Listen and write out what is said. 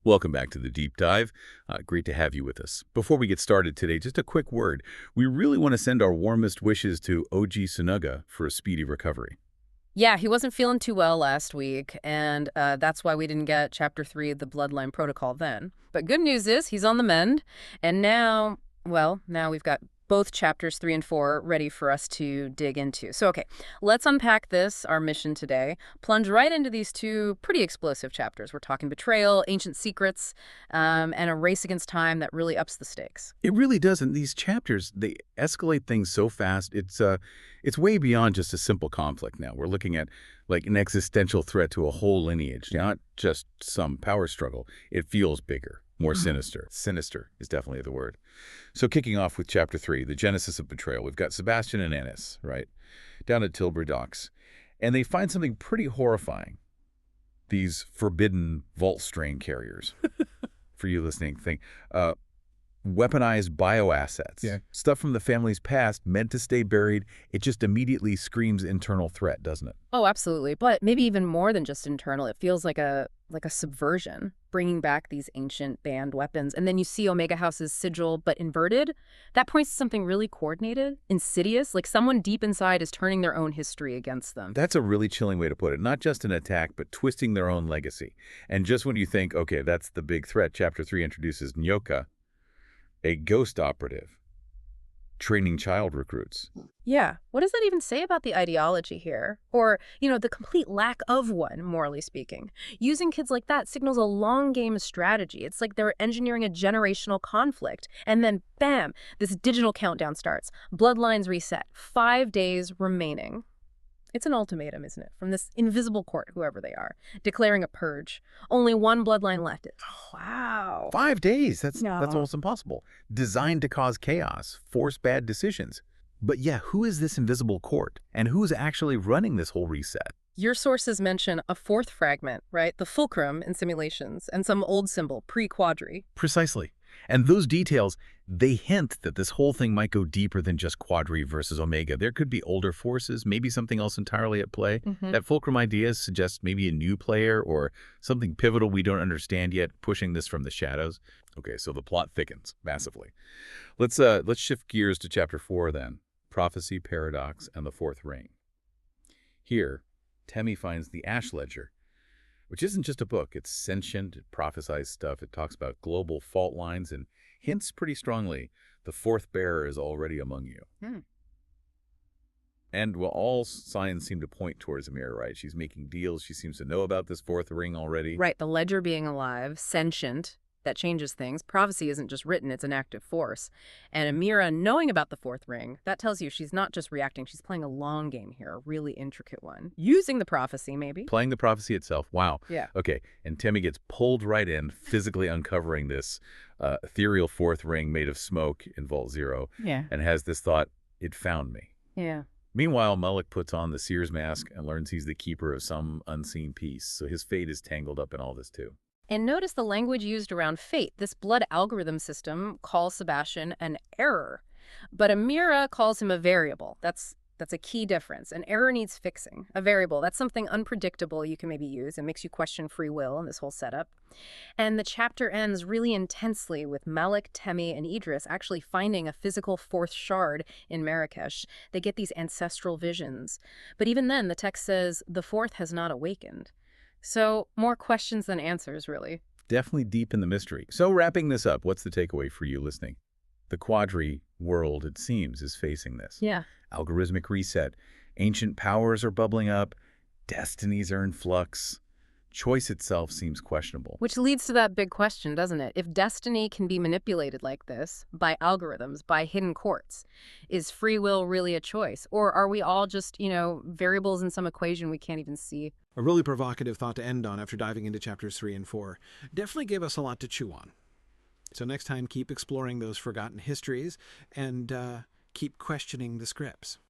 Welcome back to the Deep Dive. Great to have you with us. Before we get started today, just a quick word. We really want to send our warmest wishes to OG Sunuga for a speedy recovery. Yeah, he wasn't feeling too well last week, and that's why we didn't get Chapter 3 of the Bloodline Protocol then. But good news is he's on the mend, and now, well, now we've got both Chapters 3 and 4 ready for us to dig into. So, okay, let's unpack this, our mission today, plunge right into these two pretty explosive chapters. We're talking betrayal, ancient secrets, and a race against time that really ups the stakes. It really doesn't. These chapters, they escalate things so fast. It's way beyond just a simple conflict now. We're looking at like an existential threat to a whole lineage, not just some power struggle. It feels bigger. More sinister. Sinister is definitely the word. So kicking off with Chapter 3, the genesis of betrayal, we've got Sebastian and Anaïs, right, down at Tilbury Docks. And they find something pretty horrifying. These forbidden vault strain carriers. For you listening, think weaponized bioassets. Yeah. Stuff from the family's past meant to stay buried. It just immediately screams internal threat, doesn't it? Oh, absolutely. But maybe even more than just internal. It feels like a subversion, bringing back these ancient banned weapons. And then you see Omega House's sigil, but inverted. That points to something really coordinated, insidious, like someone deep inside is turning their own history against them. That's a really chilling way to put it. Not just an attack, but twisting their own legacy. And just when you think, okay, that's the big threat, Chapter 3 introduces Nyoka, a ghost operative, training child recruits. Yeah. What does that even say about the ideology here? Or, the complete lack of one, morally speaking. Using kids like that signals a long game strategy. It's like they're engineering a generational conflict. And then, bam, this digital countdown starts. Bloodlines reset. 5 days remaining. It's an ultimatum, isn't it? From this invisible court, whoever they are, declaring a purge. Only one bloodline left. Wow. 5 days. That's almost impossible. Designed to cause chaos, force bad decisions. But yeah, who is this invisible court? And who's actually running this whole reset? Your sources mention a fourth fragment, right? The fulcrum in simulations, and some old symbol, pre-Quadri. Precisely. And those details, they hint that this whole thing might go deeper than just Quadri versus Omega. There could be older forces, maybe something else entirely at play. That fulcrum idea suggests maybe a new player or something pivotal we don't understand yet, pushing this from the shadows. Okay, so the plot thickens massively. Let's shift gears to Chapter 4 then. Prophecy, Paradox, and the Fourth Ring. Here, Temi finds the Ash Ledger, which isn't just a book. It's sentient, it prophesies stuff, it talks about global fault lines, and hints pretty strongly the fourth bearer is already among you. And well, all signs seem to point towards Ameerah, right? She's making deals. She seems to know about this fourth ring already. Right, the ledger being alive, sentient, that changes things. Prophecy isn't just written, it's an active force. And Ameerah knowing about the fourth ring, that tells you she's not just reacting, she's playing a long game here, a really intricate one. Using the prophecy, maybe. Playing the prophecy itself. Wow. Yeah. Okay, and Temi gets pulled right in, physically uncovering this ethereal fourth ring made of smoke in Vault Zero. Yeah. And has this thought, it found me. Yeah. Meanwhile, Malik puts on the seer's mask and learns he's the keeper of some unseen piece, so his fate is tangled up in all this too. And notice the language used around fate. This blood algorithm system calls Sebastian an error, but Ameerah calls him a variable. That's a key difference. An error needs fixing. A variable, that's something unpredictable you can maybe use and makes you question free will in this whole setup. And the chapter ends really intensely with Malik, Temi, and Idris actually finding a physical fourth shard in Marrakesh. They get these ancestral visions. But even then, the text says the fourth has not awakened. So, more questions than answers, really. Definitely deep in the mystery. So wrapping this up, what's the takeaway for you listening? The Quadri world, it seems, is facing this. Yeah. Algorithmic reset. Ancient powers are bubbling up. Destinies are in flux. Choice itself seems questionable. Which leads to that big question, doesn't it? If destiny can be manipulated like this, by algorithms, by hidden courts, is free will really a choice? Or are we all just, variables in some equation we can't even see? A really provocative thought to end on after diving into Chapters 3 and 4. Definitely gave us a lot to chew on. So next time, keep exploring those forgotten histories and keep questioning the scripts.